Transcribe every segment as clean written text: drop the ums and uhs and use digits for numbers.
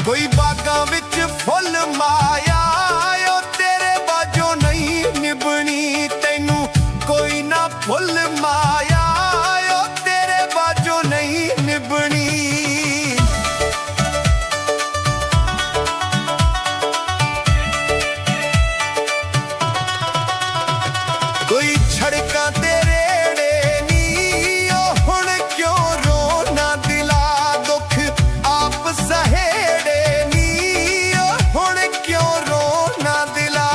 कोई बागां विच फुल माया ओ तेरे बाजों नहीं निभनी तैनू कोई ना फुल माया ओ तेरे बाजों नहीं निभनी। कोई छड़कां ते रेड़े नी ओ हुण क्यों रोना दिला दुख आप सहेड़े नी ओ हुण क्यों रोना दिला।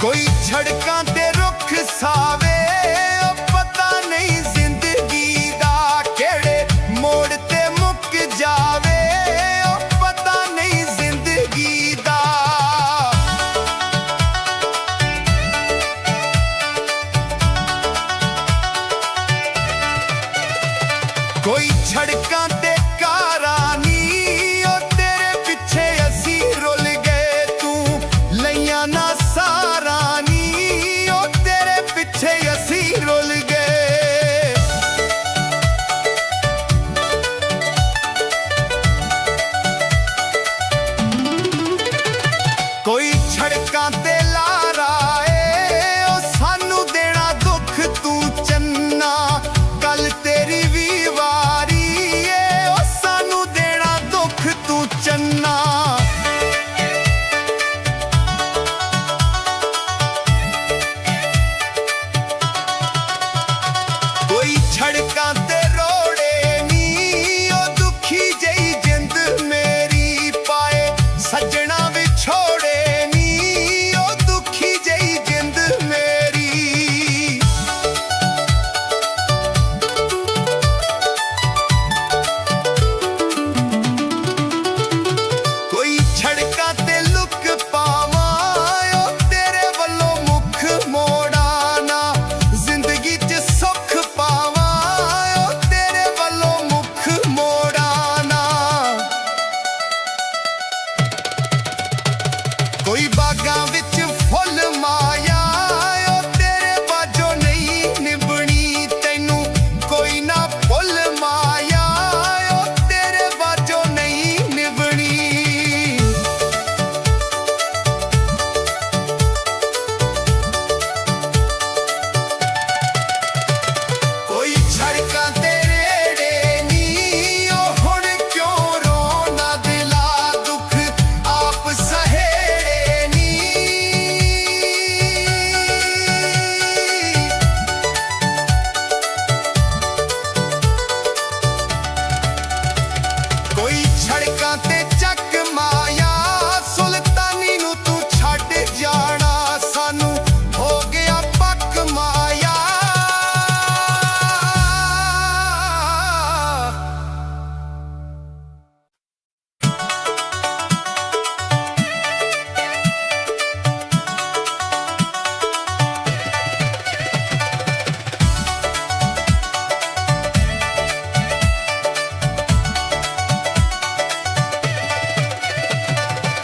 कोई छड़कां ते रुख सावे ओ पता नहीं जिंदगी दा केड़े मोड़ ते मुक जावे ओ पता नहीं जिंदगी दा। कोई छड़कां ते कारां नी ओ तेरे पिछे असी रुल गए तू लैया ना सारा नी ओ तेरे पिछे असी रुल गए। कोई छड़कां ते लारा ए ओ सानू देना दुख तू चन्ना कल तेरी भी वारी ए ओ सानू देना दुख तू चन्ना। कोई छड़कां ते रोड़े नी ओ दुखी जई जिंद मेरी पाए सजना विछोड़े नी ओ दुखी जई जिंद मेरी। कोई छड़कां ते लुक पावां ओ तेरे वल्लों मुख मोड़ा ना जिंदगी च सुख पावां ओ तेरे वल्लों मुख मोड़ा ना। कोई बागां विच फुल माया ओ तेरे बाजों नहीं निभनी तैनू कोई ना फुल माया ओ तेरे बाजों नहीं निभनी। कोई छड़कां ते रेड़े नी ओ हुण क्यों रोना दिला दुख आप सहेड़े नी। कोई छड़कां ते चक माया सुल्तानी नू तू छड्ड जाना सानू हो गया पक माया।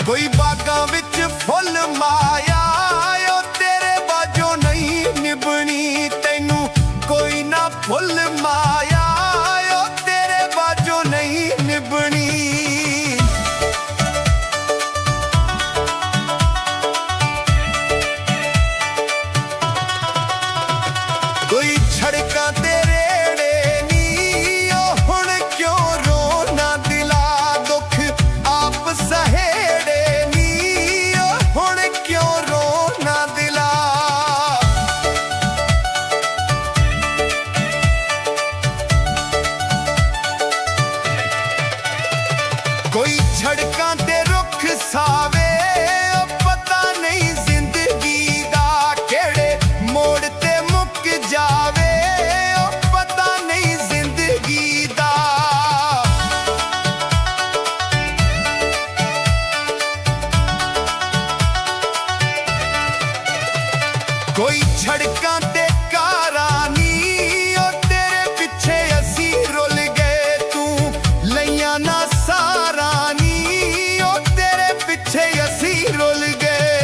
कोई बागां विच फुल माया ओ तेरे बाजों नहीं निभनी तैनू कोई ना फुल माया ओ तेरे बाजों नहीं निभनी। कोई छड़कां ते रेड़े नी ओ हुण क्यों रोना दिला दुख आप सहेड़े नी ओ हुण क्यों रोना दिला। कोई छड़कां ते रुख सावे ओ पता नहीं जिंदगी दा केड़े मोड़ ते मुक जावे ओ पता नहीं जिंदगी दा। कोई छड़कां ते कारां नी ओ तेरे पिछे असी रुल गए तू लैया ना सारा नी ओ तेरे पिछे असी रुल गए।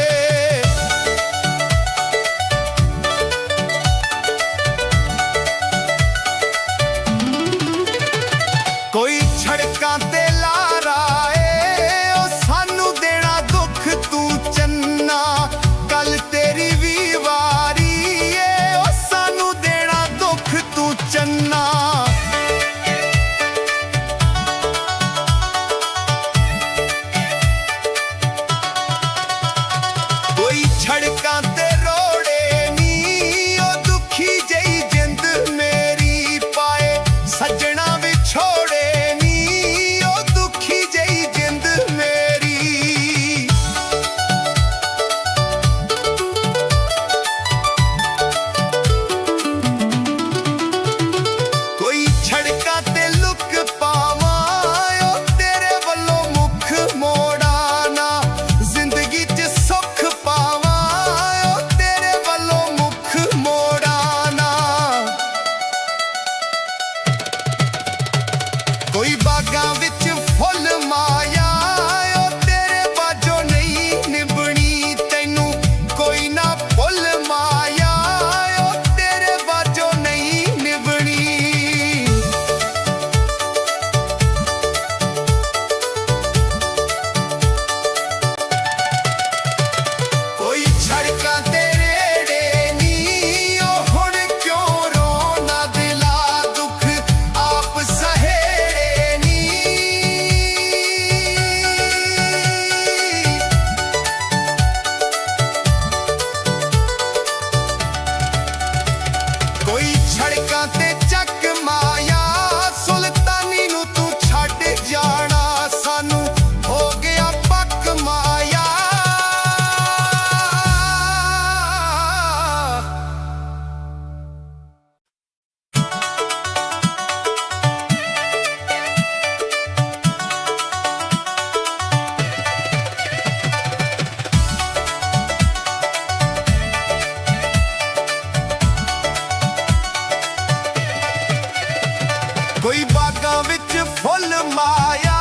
ਮਾਇਆ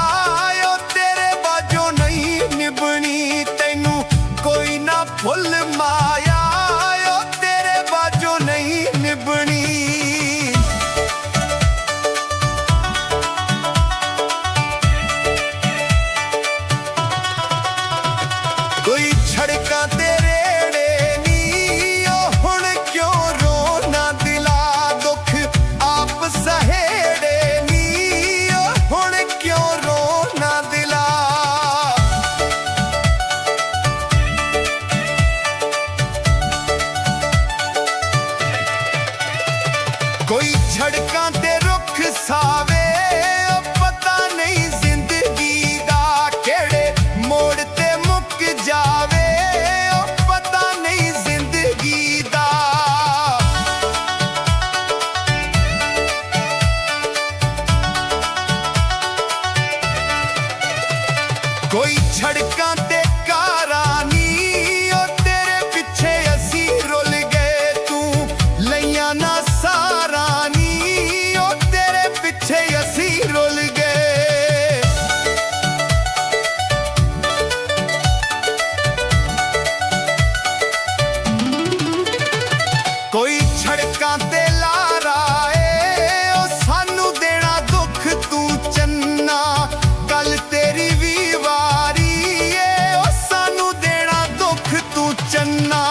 ਓ ਤੇਰੇ ਬਾਝੋਂ ਨਹੀਂ ਨਿਭਣੀ ਤੈਨੂੰ ਕੋਈ ਨਾ ਭੁੱਲ ਮਾਇਆ ਓ ਤੇਰੇ ਬਾਝੋਂ ਨਹੀਂ ਨਿਭਣੀ ਕੋਈ ਛੜਕਾਂ ਤੇ ਰੇੜੇ ਨੀ ਓ ਹੁਣ ਕਿਉਂ ਰੋਣਾ ਦਿਲਾ ਦੁੱਖ ਆਪ ਸਹੇੜੇ ਨੀ ਓ ਹੁਣ ਕਿਉਂ ਰੋਣਾ ਦਿਲਾ ਕੋਈ ਛੜਕਾਂ ਤੇ ਰੁੱਖ ਸਾਵੇ ਓ ਪਤਾ ਨਹੀਂ ਜ਼ਿੰਦਗੀ ਦਾ ਕਿਹੜੇ ਮੋੜ ਤੇ ਮੁੱਕ ਜਾਵੇ ਓ ਪਤਾ ਨਹੀਂ ਜ਼ਿੰਦਗੀ ਦਾ ਕੋਈ ਛੜਕਾਂ ਤੇ ਕਾਰਾਂ ਨੀ ਓ ਤੇਰੇ ਪਿੱਛੇ ਅਸੀਂ ਰੁੱਲ ਗਏ ਤੂੰ ਲਈਆਂ ਨਾ ਸਾਰਾਂ ਨੀ ਓ ਤੇਰੇ ਪਿੱਛੇ ਅਸੀਂ ਰੁੱਲ ਗਏ ਕੋਈ ਛੜਕਾਂ ਤੇ ਲਾਰਾ ਏ ਓ ਸਾਨੂੰ ਦੇਣਾ ਦੁੱਖ ਤੂੰ ਚੰਨਾ ਕੱਲ ਤੇਰੀ ਵੀ ਵਾਰੀ ਏ ਓ ਸਾਨੂੰ ਦੇਣਾ ਦੁੱਖ ਤੂੰ ਚੰਨਾ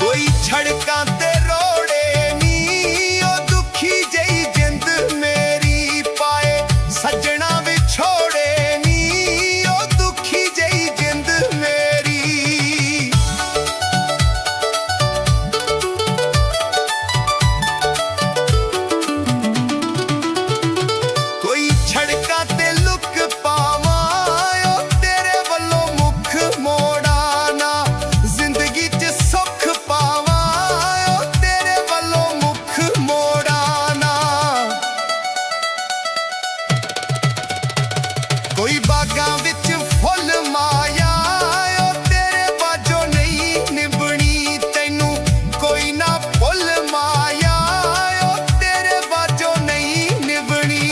ਕੋਈ ਛੜਕਾਂ ਤੇ ਰੋੜੇ ਨੀ ਓ ਦੁਖੀ ਜਈ ਜਿੰਦ ਮੇਰੀ ਪਾਏ ਸੱਜਣਾ ਵਿਛੋੜੇ ਨੀ ਓ ਦੁਖੀ ਜਈ ਜਿੰਦ ਮੇਰੀ ਕੋਈ ਛੜਕਾਂ ਤੇ ਲੁੱਕ ਪਾਵਾਂ ਓ ਤੇਰੇ ਵੱਲੋਂ ਮੁੱਖ ਮੋੜਾ ਨਾ ਜ਼ਿੰਦਗੀ 'ਚ ਸੁੱਖ ਪਾਵਾਂ ਓ ਤੇਰੇ ਵੱਲੋਂ ਮੁੱਖ ਮੋੜਾ ਨਾ ਕੋਈ ਬਾਗਾਂ ਵਿੱਚ ਫੁੱਲ ਮਾਇਆ ਓ ਤੇਰੇ ਬਾਝੋਂ ਨਹੀਂ ਨਿਭਣੀ ਤੈਨੂੰ ਕੋਈ ਨਾ ਭੁੱਲ ਮਾਇਆ ਓ ਤੇਰੇ ਬਾਝੋਂ ਨਹੀਂ ਨਿਭਣੀ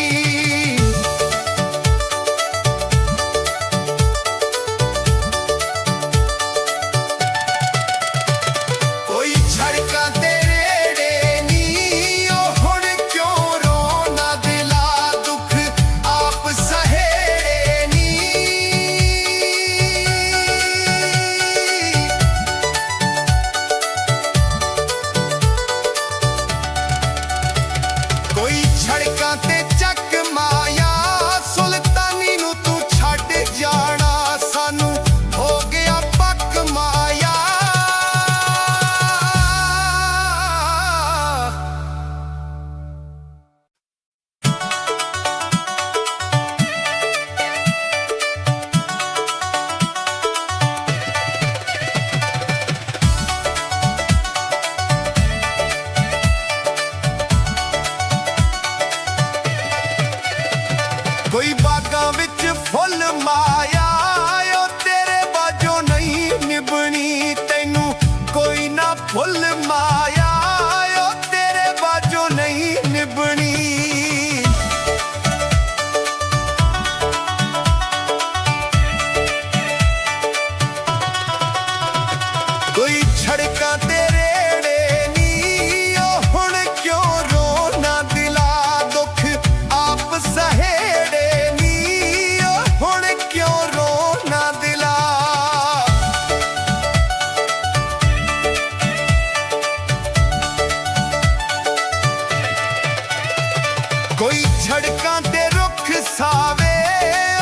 ਕੋਈ ਛੜਕਾਂ ਤੇ ਰੇੜੇ ਨੀ ਓ ਹੁਣ ਕਿਉਂ ਰੋਣਾ ਦਿਲਾ ਦੁੱਖ ਆਪ ਸਹੇੜੇ ਨੀ ਕੋਈ ਛੜਕਾਂ ਤੇ ਚੱਕ ਮਾਇਆ ਸੁਲਤਾਨੀ ਨੂੰ ਤੂੰ ਛੱਡ ਜਾਣਾ ਸਾਨੂੰ ਹੋ ਗਿਆ ਪੱਕ ਮਾਇਆ ਕੋਈ ਬਾਗਾਂ ਵਿੱਚ ਫੁੱਲ ਮਾਇਆ ਓ ਤੇਰੇ ਬਾਝੋਂ ਨਹੀਂ ਨਿਭਣੀ ਤੈਨੂੰ ਕੋਈ ਨਾ ਭੁੱਲ ਮਾਇਆ ਓ ਤੇਰੇ ਬਾਝੋਂ ਨਹੀਂ ਨਿਭਣੀ ਕੋਈ ਛੜਕਾਂ ਤੇ ਰੇੜੇ ਨੀ ਓ ਹੁਣ ਕਿਉਂ ਰੋਣਾ ਦਿਲਾ ਦੁੱਖ ਆਪ ਸਹੇੜੇ ਨੀ ਓ ਹੁਣ ਕਿਉਂ ਰੋਣਾ ਦਿਲਾ ਕੋਈ ਛੜਕਾਂ ਤੇ ਰੁੱਖ ਸਾਵੇ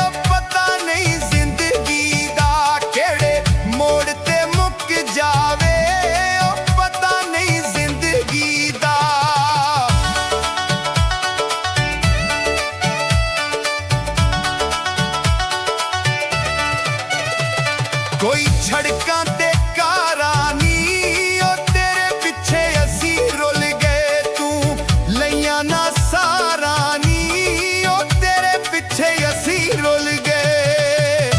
ਓ ਪਤਾ ਨਹੀਂ ਜ਼ਿੰਦਗੀ ਦਾ ਕਿਹੜੇ ਮੋੜ ਤੇ ਮੁੱਕ ਜਾਵੇ ਓ ਪਤਾ ਨਹੀਂ ਜ਼ਿੰਦਗੀ ਦਾ ਕੋਈ ਛੜਕਾਂ ਤੇ ਕਾਰਾਂ ਨੀ ਓ ਤੇਰੇ ਪਿੱਛੇ ਅਸੀਂ ਰੁੱਲ ਗਏ ਤੂੰ ਲਈਆਂ ਨਾ ਸਾਰਾਂ ਨੀ ਓ ਤੇਰੇ ਪਿੱਛੇ ਅਸੀਂ ਰੁੱਲ ਗਏ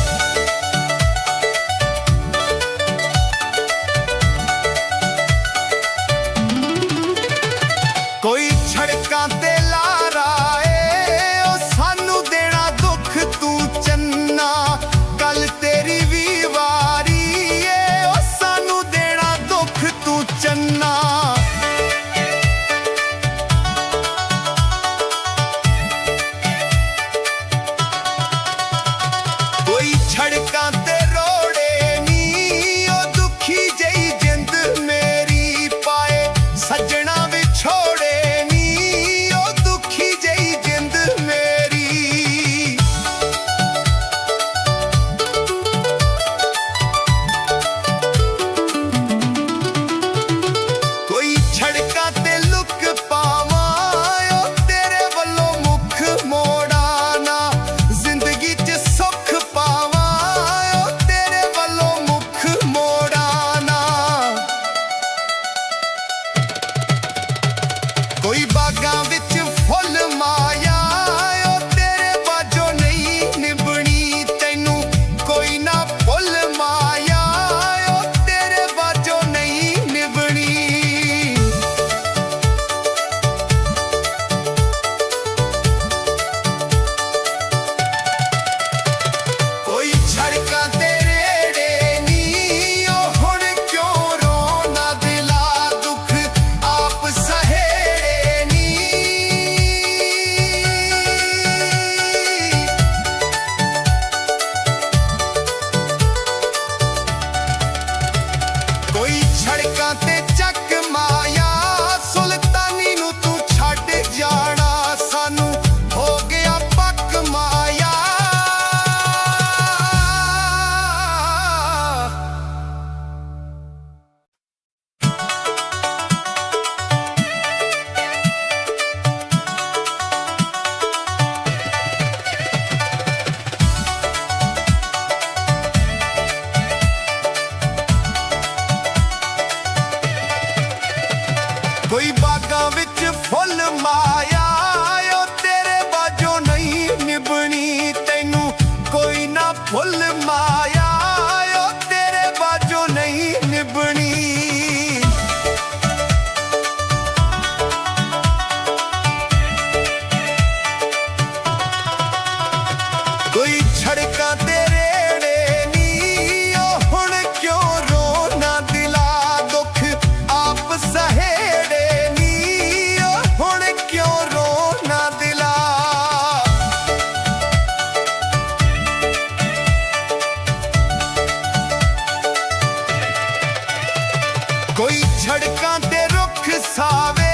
ਸੜਕਾਂ ਤੇ ਰੁੱਖ ਸਾਵੇ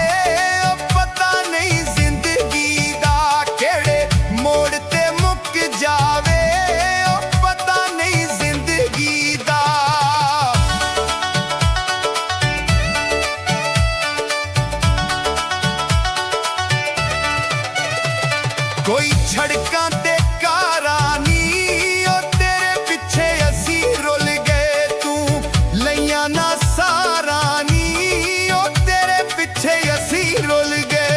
ਉਹ ਪਤਾ ਨਹੀਂ ਜ਼ਿੰਦਗੀ ਦਾ ਕਿਹੜੇ ਮੋੜ ਤੇ ਮੁੱਕ ਜਾਵੇ ਉਹ ਪਤਾ ਨਹੀਂ ਜ਼ਿੰਦਗੀ ਦਾ ਕੋਈ ਸੜਕਾਂ ਤੇ ਕਾਰਾਂ ਨੀ ਉਹ ਤੇਰੇ ਪਿੱਛੇ ਅਸੀਂ ਰੁੱਲ ਗਏ ਤੂੰ ਲਈਆਂ ਨਾ ਸਾਰਾਂ ਨੀ ਉਹ ਤੇਰੇ ਪਿੱਛੇ ਅਸੀਂ ਰੁੱਲ ਗਏ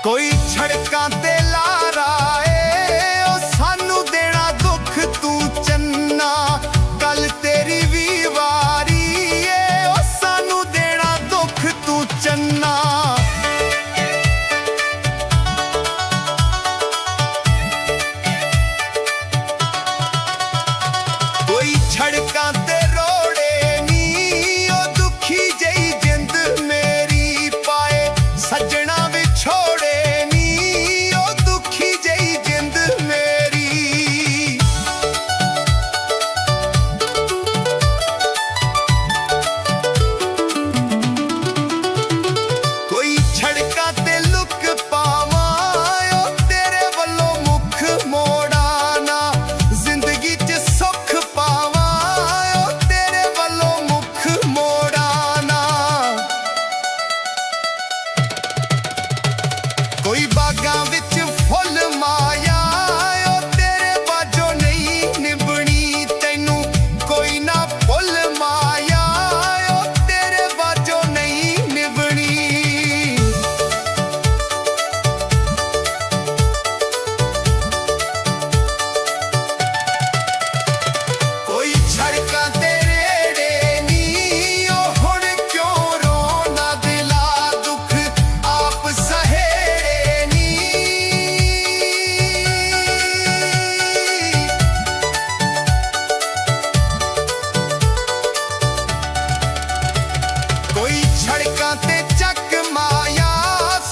ਕੋਈ ਸੜਕਾਂ ਤੇ ਲਾਰਾ ਏ ਉਹ ਸਾਨੂੰ ਦੇਣਾ ਦੁੱਖ ਤੂੰ ਚੰਨਾ ਗੱਲ ਤੇਰੀ ਵੀ ਵਾਰੀ ਏ ਉਹ ਸਾਨੂੰ ਦੇਣਾ ਦੁੱਖ ਤੂੰ ਚੰਨਾ ਕੋਈ ਸੜਕਾਂ ਤੇ ਰੋੜੇ ਨੀ ਉਹ ਦੁਖੀ ਜਈ ਜਿੰਦ ਮੇਰੀ ਪਾਏ ਸੱਜਣਾ ਵਿਛੋੜੇ ਨੀ ਉਹ ਦੁਖੀ ਜਈ ਜਿੰਦ ਮੇਰੀ ਕੋਈ ਸੜਕਾਂ ਤੇ ਲੁੱਕ ਪਾਵਾਂ ਉਹ ਤੇਰੇ ਵੱਲੋਂ ਮੁੱਖ ਮੋੜਾ ਨਾ ਜ਼ਿੰਦਗੀ 'ਚ ਸੁੱਖ ਪਾਵਾਂ ਉਹ ਤੇਰੇ ਵੱਲੋਂ ਮੁੱਖ ਮੋੜਾ ਨਾ ਕੋਈ ਬਾਗਾਂ ਵਿੱਚ ਫੁੱਲ ਮਾਇਆ ਉਹ ਤੇਰੇ ਬਾਝੋਂ ਨਹੀਂ ਨਿਭਣੀ ਤੈਨੂੰ ਕੋਈ ਨਾ ਫੁੱਲ ਮਾਇਆ ਉਹ ਤੇਰੇ ਬਾਝੋਂ ਨਹੀਂ ਨਿਭਣੀ ਕੋਈ ਸੜਕਾਂ ਤੇ ਰੇੜੇ ਨੀ ਉਹ ਹੁਣ ਕਿਉਂ ਰੋਣਾ ਦਿਲਾ ਦੁੱਖ ਆਪ ਸਹੇੜੇ ਨੀ ਕੋਈ ਸੜਕਾਂ ਤੇ ਚੱਕ ਮਾਇਆ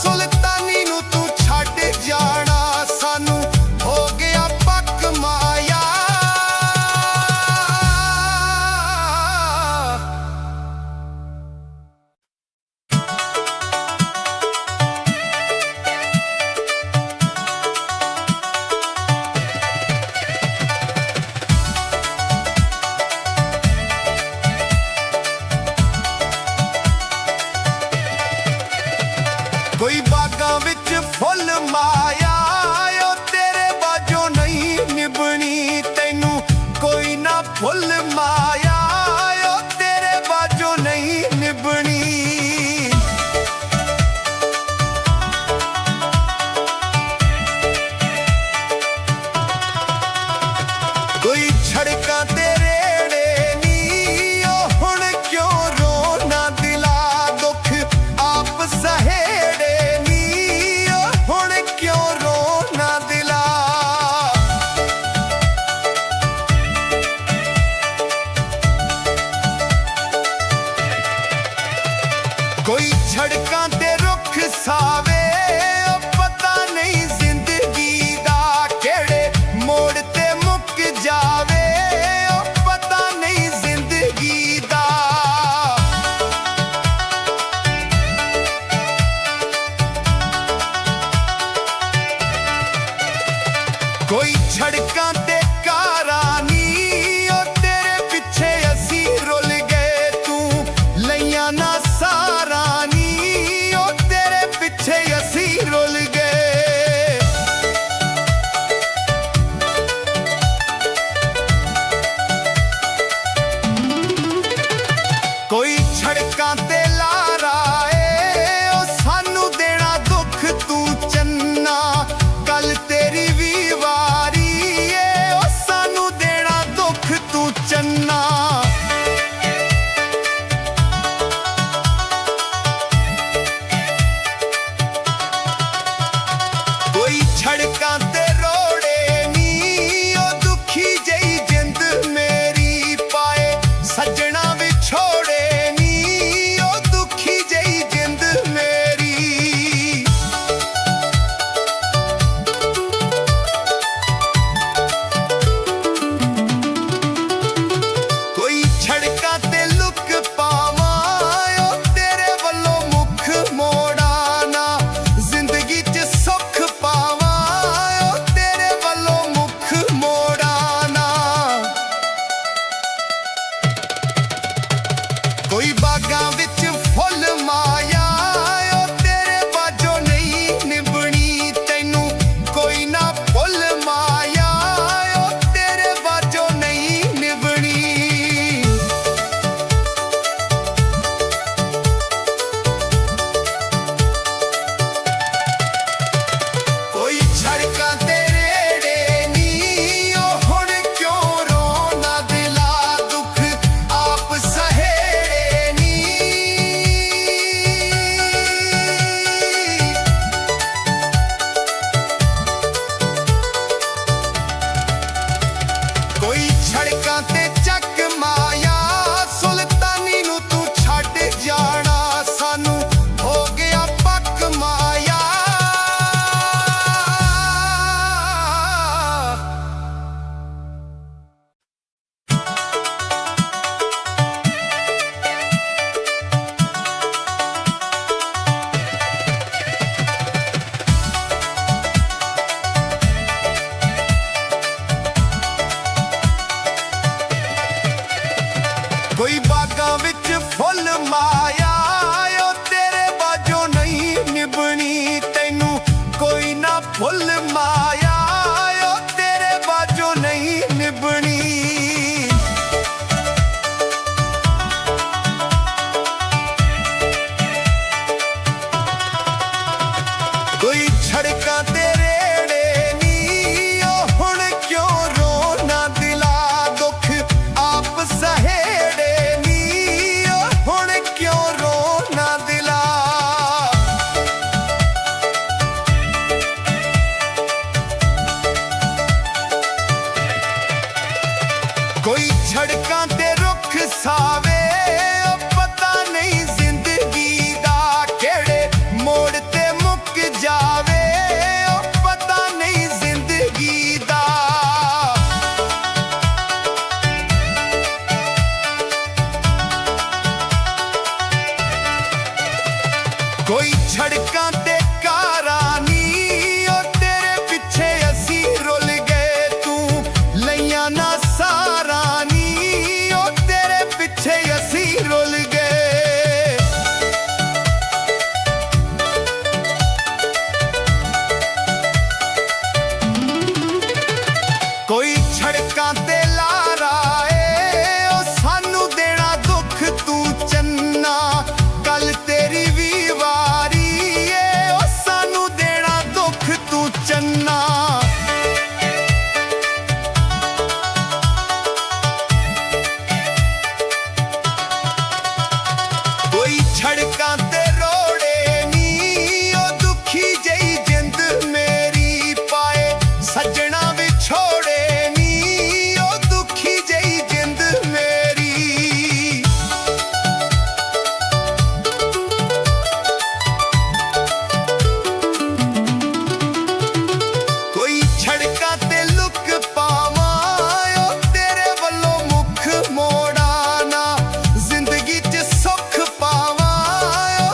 ਸੁਲਤਾਨੀ ਨੂੰ ਤੂੰ ਛੱਡ ਜਾਣਾ ਸਾਨੂੰ ਹੋ ਗਿਆ ਪੱਕ ਮਾਇਆ ਕੋਈ ਬਾਗਾਂ ਵਿੱਚ ਫੁੱਲ ਮਾਇਆ ਉਹ ਤੇਰੇ ਬਾਝੋਂ ਨਹੀਂ ਨਿਭਣੀ ਤੈਨੂੰ ਕੋਈ ਨਾ ਫੁੱਲ ਮਾਇਆ ਉਹ ਤੇਰੇ ਬਾਝੋਂ ਨਹੀਂ ਨਿਭਣੀ ਕੋਈ ਸੜਕਾਂ ਤੇ ਰੇੜੇ ਨੀ ਉਹ ਹੁਣ ਕਿਉਂ ਰੋਣਾ ਦਿਲਾ ਦੁੱਖ ਆਪ ਸਹੇੜੇ ਨੀ ਉਹ ਹੁਣ ਕਿਉਂ ਰੋਣਾ ਦਿਲਾ ਕੋਈ ਸੜਕਾਂ ਤੇ ਰੁੱਖ ਸਾਵੇ ਉਹ ਪਤਾ ਨਹੀਂ ਜ਼ਿੰਦਗੀ ਦਾ ਕਿਹੜੇ ਮੋੜ ਤੇ ਮੁੱਕ ਜਾਵੇ ਉਹ ਪਤਾ ਨਹੀਂ ਜ਼ਿੰਦਗੀ ਦਾ ਕੋਈ ਸੜਕਾਂ ਤੇ ਕਾਰਾਂ ਨੀ ਉਹ ਤੇਰੇ ਪਿੱਛੇ ਅਸੀਂ ਰੁੱਲ ਗਏ ਤੂੰ ਲਈਆਂ ਨਾ ਸਾਰਾਂ ਨੀ ਉਹ ਤੇਰੇ ਪਿੱਛੇ ਅਸੀਂ ਰੁੱਲ ਗਏ ਕੋਈ ਸੜਕਾਂ ਤੇ ਲਾਰਾ ਏ ਉਹ ਸਾਨੂੰ ਦੇਣਾ ਦੁੱਖ ਤੂੰ ਚੰਨਾ ਗੱਲ ਤੇਰੀ ਵੀ ਵਾਰੀ ਏ ਉਹ ਸਾਨੂੰ ਦੇਣਾ ਦੁੱਖ ਤੂੰ ਚੰਨਾ ਕੋਈ ਸੜਕਾਂ ਤੇ ਰੋੜੇ ਨੀ ਉਹ ਦੁਖੀ ਜਈ ਜਿੰਦ ਮੇਰੀ ਪਾਏ ਸੱਜਣਾ ਵਿਛੋੜੇ ਨੀ ਉਹ ਬਾਗਾਂ ਵਿੱਚ ਫੁੱਲ ਮਾਇਆ ਓ ਤੇਰੇ ਬਾਝੋਂ ਨਹੀਂ ਨਿਭਣੀ ਤੈਨੂੰ ਕੋਈ ਨਾ ਭੁੱਲ ਮਾਇਆ ਓ ਤੇਰੇ ਬਾਝੋਂ ਨਹੀਂ ਨਿਭਣੀ ਕੋਈ ਸੜਕਾਂ ਤੇ ਰੇੜੇ ਨੀ ਓ ਹੁਣ ਕਿਉਂ ਰੋਣਾ ਦਿਲਾ ਦੁੱਖ ਆਪ ਸਹੇੜੇ ਨੀ ਕੋਈ ਸੜਕਾਂ ਤੇ ਚੱਕ ਮਾਇਆ ਸੁਲਤਾਨੀ ਨੂੰ ਤੂੰ ਛੱਡ ਜਾਣਾ ਸਾਨੂੰ ਹੋ ਗਿਆ ਪੱਕ ਮਾਇਆ ਕੋਈ ਬਾਗਾਂ ਵਿੱਚ ਫੁੱਲ ਮਾਇਆ ਓ ਤੇਰੇ ਬਾਝੋਂ ਨਹੀਂ ਨਿਭਣੀ ਤੈਨੂੰ ਕੋਈ ਨਾ ਭੁੱਲ ਮਾਇਆ ਓ ਤੇਰੇ ਬਾਝੋਂ ਨਹੀਂ ਨਿਭਣੀ ਕੋਈ ਸੜਕਾਂ ਤੇ ਰੇੜੇ ਨੀ ਓ ਹੁਣ ਕਿਉਂ ਰੋਣਾ ਦਿਲਾ ਦੁੱਖ ਆਪ ਸਹੇੜੇ ਨੀ ਓ ਹੁਣ ਕਿਉਂ ਰੋਣਾ ਦਿਲਾ ਕੋਈ ਸੜਕਾਂ ਤੇ ਰੁੱਖ ਸਾਵੇ ਓ ਪਤਾ ਨਹੀਂ ਜ਼ਿੰਦਗੀ ਦਾ ਕਿਹੜੇ ਮੋੜ ਤੇ ਮੁੱਕ ਜਾਵੇ ਓ ਪਤਾ ਨਹੀਂ ਜ਼ਿੰਦਗੀ ਦਾ ਕੋਈ ਸੜਕਾਂ ਤੇ ਕਾਰਾਂ ਨੀ ਓ ਤੇਰੇ ਪਿੱਛੇ ਅਸੀਂ ਰੁੱਲ ਗਏ ਤੂੰ ਲਈਆਂ ਨਾ ਸਾਰਾਂ ਨੀ ਓ ਤੇਰੇ ਪਿੱਛੇ ਅਸੀਂ ਰੁੱਲ ਗਏ ਕੋਈ ਸੜਕਾਂ ਤੇ ਲਾਰਾ ਏ ਓ ਸਾਨੂੰ ਦੇਣਾ ਦੁੱਖ ਤੂੰ ਚੰਨਾ ਕੱਲ ਤੇਰੀ ਵੀ ਵਾਰੀ ਏ ਓ ਸਾਨੂੰ ਦੇਣਾ ਦੁੱਖ ਤੂੰ ਚੰਨਾ ਕੋਈ ਸੜਕਾਂ ਤੇ ਰੋੜੇ ਨੀ ਓ ਦੁਖੀ ਜਈ ਜਿੰਦ ਮੇਰੀ ਪਾਏ ਸੱਜਣਾ ਵਿਛੋੜੇ ਨੀ ਓ ਦੁਖੀ ਜਈ ਜਿੰਦ ਮੇਰੀ ਕੋਈ ਸੜਕਾਂ ਤੇ ਲੁੱਕ ਪਾਵਾਂ ਓ ਤੇਰੇ ਵੱਲੋਂ ਮੁੱਖ ਮੋੜਾਂ ਨਾ ਜ਼ਿੰਦਗੀ 'ਚ ਸੁੱਖ ਪਾਵਾਂ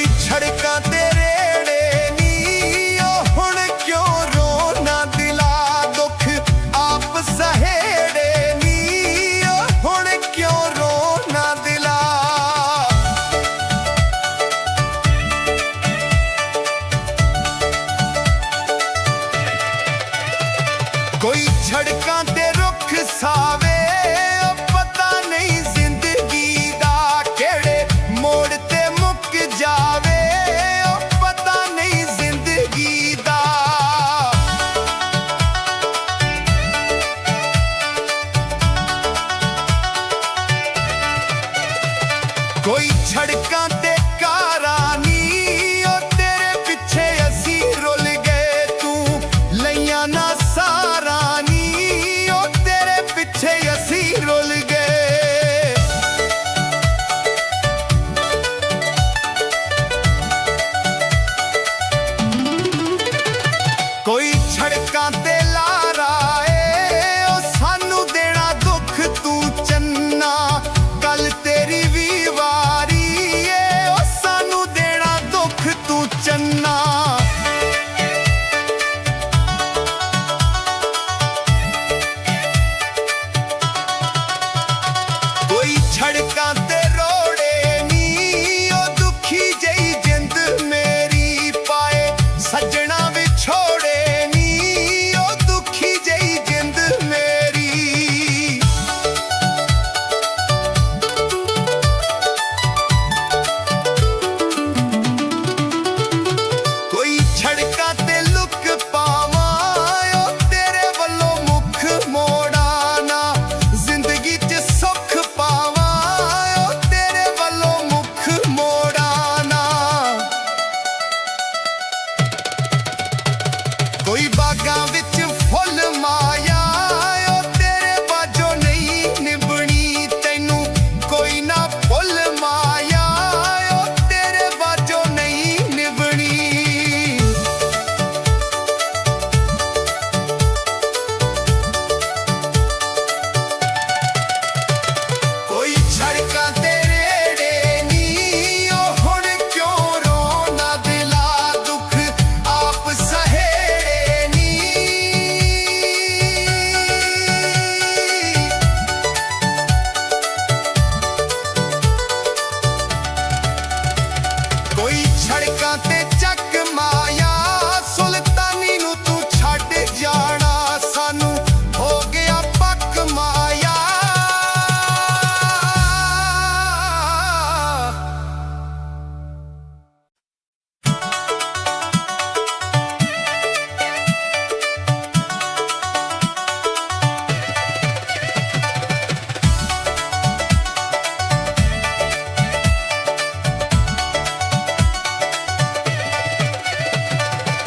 ਕੋਈ ਛੜਕਾਂ ਤੇ ਰੇੜੇ ਨੀ ਓ ਹੁਣ ਕਿਉਂ ਰੋਣਾ ਦਿਲਾ ਦੁੱਖ ਆਪ ਸਹੇੜੇ ਨੀ ਓ ਹੁਣ ਕਿਉਂ ਰੋਣਾ ਦਿਲਾ ਕੋਈ ਛੜਕਾਂ ਤੇ ਰੁੱਖ ਸਾਵੇ ਪਤਾ ਨਹੀਂ ਜ਼ਿੰਦਗੀ ਦਾ ਕਿਹੜੇ ਮੋੜ ਤੇ ਮੁੱਕ ਜਾਵੇ ਪਤਾ ਨਹੀਂ ਜ਼ਿੰਦਗੀ ਦਾ ਕੋਈ ਛੜਕਾਂ ਤੇ ਕਾਰਾਂ ਨੀ ਓ ਤੇਰੇ ਪਿੱਛੇ ਅਸੀਂ ਰੁੱਲ ਗਏ ਤੂੰ ਲਈਆਂ ਨਾ ਸਾਰਾਂ ਨੀ ਓ ਤੇਰੇ ਪਿੱਛੇ ਅਸੀਂ ਰੁੱਲ ਗਏ ਕੋਈ ਛੜਕਾਂ ਤੇ ਲਾਰਾ ਏ ਓ ਸਾਨੂੰ ਦੇਣਾ ਦੁੱਖ ਤੂੰ ਚੰਨਾ ਕੱਲ ਤੇਰੀ ਵੀ ਵਾਰੀ ਏ ਓ ਸਾਨੂੰ ਦੇਣਾ ਦੁੱਖ ਤੂੰ ਚੰਨਾ ਕੋਈ ਛੜਕਾਂ ਤੇ ਰੋੜੇ ਨੀ ਓ ਦੁਖੀ ਜਈ ਜਿੰਦ ਮੇਰੀ ਪਾਏ ਸੱਜਣਾ ਵਿਛੋੜੇ ਨੀ ਓ ਦੁਖੀ ਜਈ ਜਿੰਦ ਮੇਰੀ ਕੋਈ ਛੜਕਾਂ ਤੇ ਲੁੱਕ ਪਾਵਾਂ ਓ ਤੇਰੇ ਵੱਲੋਂ ਮੁੱਖ ਮੋੜਾ ਨਾ ਜ਼ਿੰਦਗੀ 'ਚ ਸੁੱਖ ਪਾਵਾਂ ਓ ਤੇਰੇ ਵੱਲੋਂ ਮੁੱਖ ਮੋੜਾ ਨਾ ਕੋਈ ਬਾਗਾਂ ਵਿੱਚ ਫੁੱਲ ਮਾਇਆ ਓ ਤੇਰੇ ਬਾਝੋਂ ਨਹੀਂ ਨਿਭਣੀ ਤੈਨੂੰ ਕੋਈ ਨਾ ਫੁੱਲ ਮਾਇਆ ਓ ਤੇਰੇ ਬਾਝੋਂ ਨਹੀਂ ਨਿਭਣੀ ਕੋਈ ਛੜਕਾਂ ਤੇ ਰੇੜੇ ਨੀ ਓ ਹੁਣ ਕਿਉਂ ਰੋਣਾ ਦਿਲਾ ਦੁੱਖ ਆਪ ਸਹੇੜੇ ਨੀ ਕੋਈ ਛੜਕਾਂ ਤੇ ਚੱਕ ਮਾਇਆ ਸੁਲਤਾਨੀ ਨੂੰ ਤੂੰ ਛੱਡ ਜਾਣਾ ਸਾਨੂੰ ਹੋ ਗਿਆ ਪੱਕ ਮਾਇਆ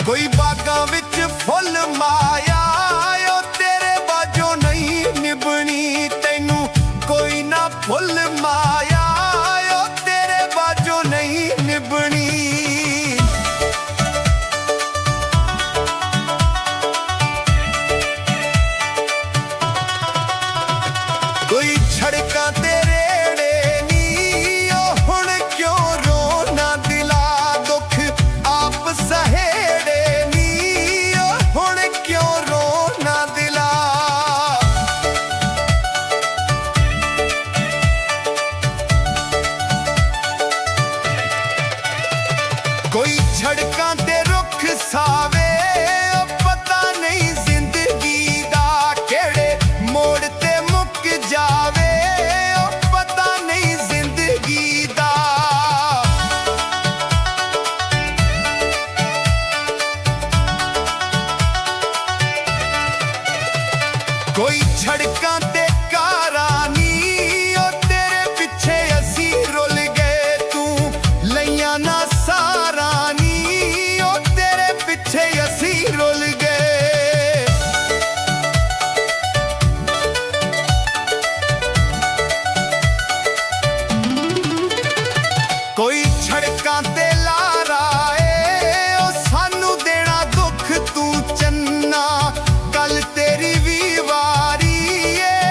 ਕੋਈ ਬਾਗਾਂ ਵਿੱਚ ਫੁੱਲ ਮਾਇਆ ਓ ਤੇਰੇ ਬਾਝੋਂ ਨਹੀਂ ਨਿਭਣੀ ਤੈਨੂੰ ਕੋਈ ਨਾ ਫੁੱਲ ਮਾਇਆ ਓ ਤੇਰੇ ਬਾਝੋਂ ਨਹੀਂ ਨਿਭਣੀ ਕੋਈ ਛੜਕਾਂ ਤੇ ਰੇੜੇ ਨੀ ਓ ਹੁਣ ਕਿਉਂ ਰੋਣਾ ਦਿਲਾ ਦੁੱਖ ਆਪ ਸਹੇੜੇ ਨੀ ਓ ਹੁਣ ਕਿਉਂ ਰੋਣਾ ਦਿਲਾ ਕੋਈ ਛੜਕਾਂ ਤੇ ਰੁੱਖ ਸਾਵੇ ਪਤਾ ਨਹੀਂ ਜ਼ਿੰਦਗੀ ਦਾ ਕਿਹੜੇ ਮੋੜ ਤੇ ਮੁੱਕ ਜਾਵੇ ਪਤਾ ਨਹੀਂ ਜ਼ਿੰਦਗੀ ਦਾ ਕੋਈ ਛੜਕਾਂ ਤੇ ਕਾਰਾਂ ਨੀ ਓ ਤੇਰੇ ਪਿੱਛੇ ਅਸੀਂ ਰੁੱਲ ਗਏ ਤੂੰ ਲਈਆਂ ਨਾ ਸਾਰਾਂ ਨੀ ਓ ਤੇਰੇ ਪਿੱਛੇ ਅਸੀਂ ਰੁੱਲ ਗਏ ਕੋਈ ਛੜਕਾਂ ਤੇ ਲਾਰਾ ਏ ਓ ਸਾਨੂੰ ਦੇਣਾ ਦੁੱਖ ਤੂੰ ਚੰਨਾ ਕੱਲ ਤੇਰੀ ਵੀ ਵਾਰੀ ਏ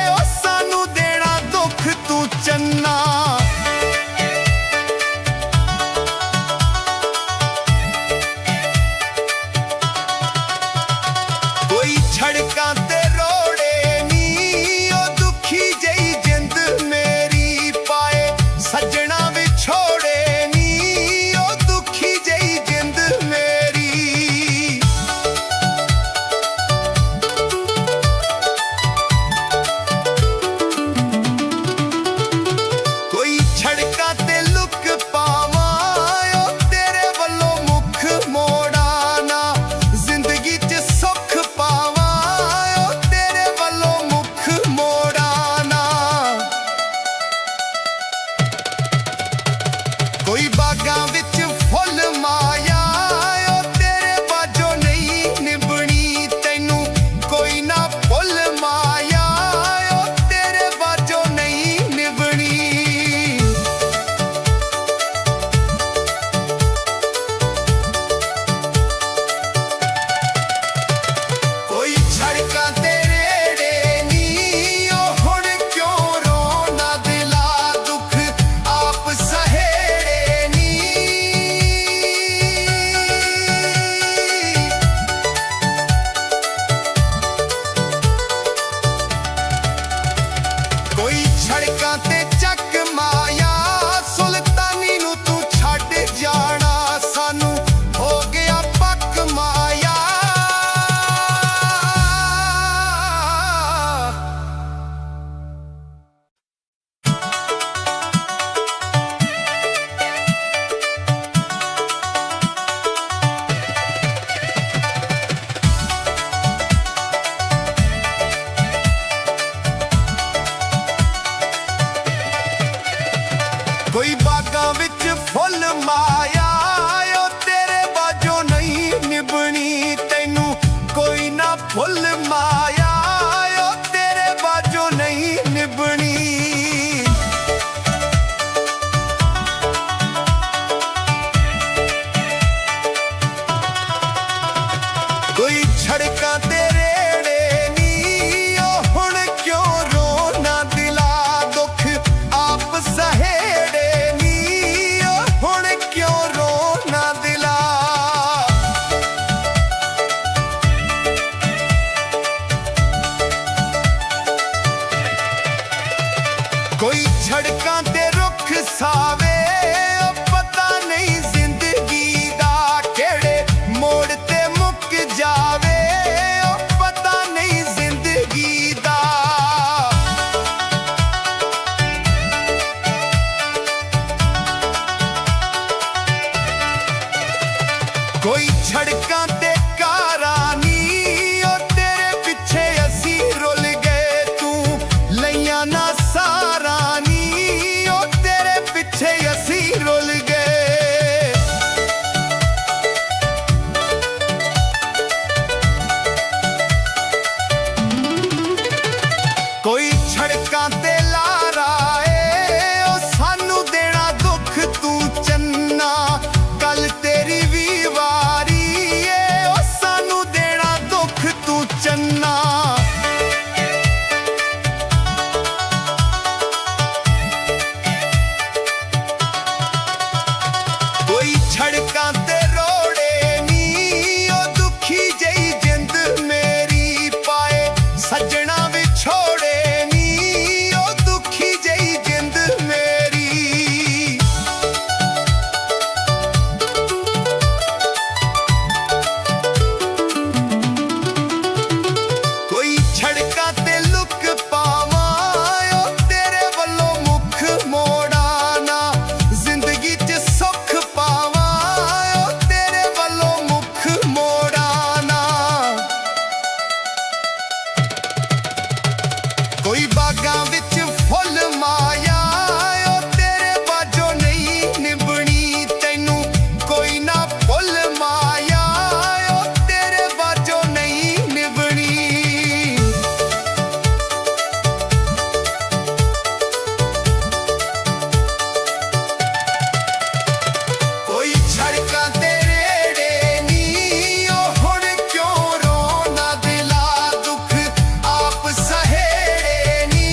ਕੋਈ ਛੜਕਾਂ ਤੇ ਕਾਰਾਂ ਨੀ ਓ ਤੇਰੇ ਪਿੱਛੇ ਅਸੀਂ ਰੁੱਲ ਗਏ ਤੂੰ ਲਈਆਂ ਨਾ ਸਾਰਾਂ ਨੀ ਓ ਤੇਰੇ ਪਿੱਛੇ ਅਸੀਂ ਰੁੱਲ ਗਏ। ਕੋਈ ਛੜਕਾਂ ਤੇ ਲਾਰਾ ਏ ਓ ਸਾਨੂੰ ਦੇਣਾ ਦੁੱਖ ਤੂੰ ਚੰਨਾ ਕੱਲ ਤੇਰੀ ਵੀ ਵਾਰੀ ਏ ਓ ਸਾਨੂੰ ਦੇਣਾ ਦੁੱਖ ਤੂੰ ਚੰਨਾ। ਕੋਈ ਛੜਕਾਂ ਤੇ ਰੋੜੇ ਨੀ ਓ ਦੁਖੀ ਜਈ ਜਿੰਦ ਮੇਰੀ ਪਾਏ ਸੱਜਣਾ ਵਿਛੋੜੇ ਨੀ ਓ ਦੁਖੀ ਜਈ ਜਿੰਦ ਮੇਰੀ। ਕੋਈ ਛੜਕਾਂ ਤੇ ਲੁਕ ਪਾਵਾਂ ਓ ਤੇਰੇ ਵੱਲੋਂ ਮੁੱਖ ਮੋੜਾ ਨਾ ਜ਼ਿੰਦਗੀ 'ਚ ਸੁੱਖ ਪਾਵਾਂ ਓ ਤੇਰੇ ਵੱਲੋਂ ਮੁੱਖ ਮੋੜਾ ਨਾ। ਕੋਈ ਬਾਗਾਂ ਵਿੱਚ ਫੁੱਲ ਮਾਇਆ ਓ ਤੇਰੇ ਬਾਝੋਂ ਨਹੀਂ ਨਿਭਣੀ ਤੈਨੂੰ ਕੋਈ ਨਾ ਫੁੱਲ ਮਾਇਆ ਓ ਤੇਰੇ ਬਾਝੋਂ ਨਹੀਂ ਨਿਭਣੀ। ਕੋਈ ਛੜਕਾਂ ਤੇ ਰੇੜੇ ਨੀ ਓ ਹੁਣ ਕਿਉਂ ਰੋਣਾ ਦਿਲਾ ਦੁੱਖ ਆਪ ਸਹੇੜੇ ਨੀ।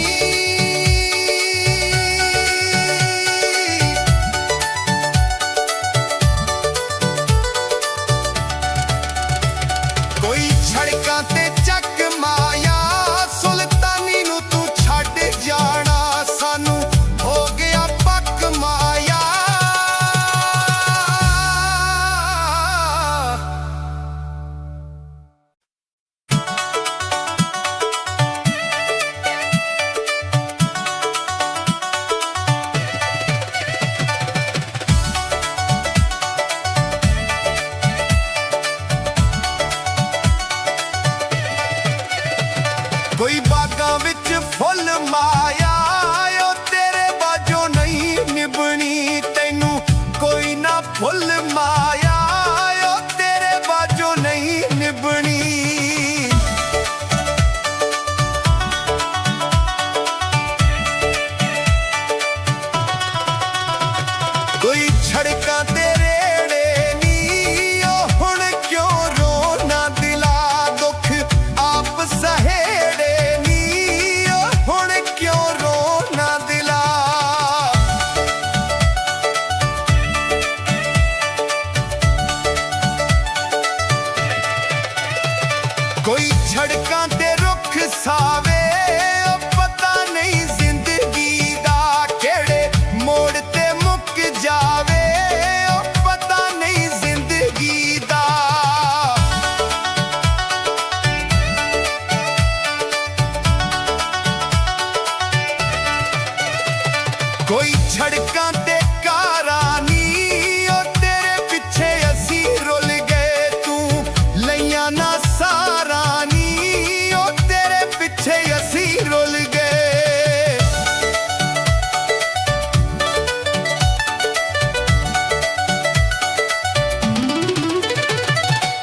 ਕੋਈ ਛੜਕਾਂ ਤੇ ਚੱਕ ਮਾਇਆ ਸੁਲਤਾਨੀ ਨੂੰ ਤੂੰ ਛੱਡ ਜਾਣਾ ਸਾਨੂੰ ਹੋ ਗਿਆ ਪੱਕ ਮਾਇਆ। ਕੋਈ ਬਾਗਾਂ ਵਿੱਚ ਫੁੱਲ ਮਾਇਆ ਓ ਤੇਰੇ ਬਾਝੋਂ ਨਹੀਂ ਨਿਭਣੀ ਤੈਨੂੰ ਕੋਈ ਨਾ ਫੁੱਲ ਮਾਇਆ ਓ ਤੇਰੇ ਬਾਝੋਂ ਨਹੀਂ ਨਿਭਣੀ। ਕੋਈ ਛੜਕਾਂ ਤੇ ਰੇੜੇ ਨੀ ਓ ਹੁਣ ਕਿਉਂ ਰੋਣਾ ਦਿਲਾ ਦੁੱਖ ਆਪ ਸਹੇੜੇ ਨੀ ਓ ਹੁਣ ਕਿਉਂ ਰੋਣਾ ਦਿਲਾ। ਕੋਈ ਛੜਕਾਂ ਤੇ ਰੁੱਖ ਸਾਵੇ ਓ ਪਤਾ ਨਹੀਂ ਜ਼ਿੰਦਗੀ ਦਾ ਕਿਹੜੇ ਮੋੜ ਤੇ ਮੁੱਕ ਜਾਵੇ ਓ ਪਤਾ ਨਹੀਂ ਜ਼ਿੰਦਗੀ ਦਾ। ਕੋਈ ਛੜਕਾਂ ਤੇ ਕਾਰਾਂ ਨੀ ਓ ਤੇਰੇ ਪਿੱਛੇ ਅਸੀਂ ਰੁੱਲ ਗਏ ਤੂੰ ਲਈਆਂ ਨਾ ਸਾਰਾਂ ਨੀ ਓ ਤੇਰੇ ਪਿੱਛੇ ਅਸੀਂ ਰੁੱਲ ਗਏ।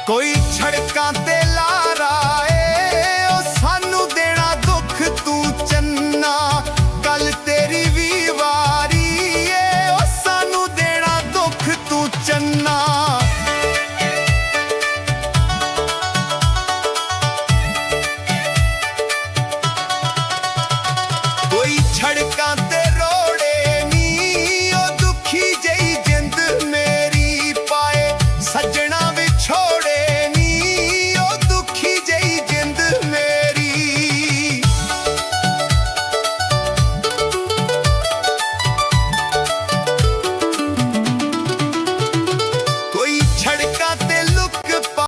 ਕੋਈ ਛੜਕਾਂ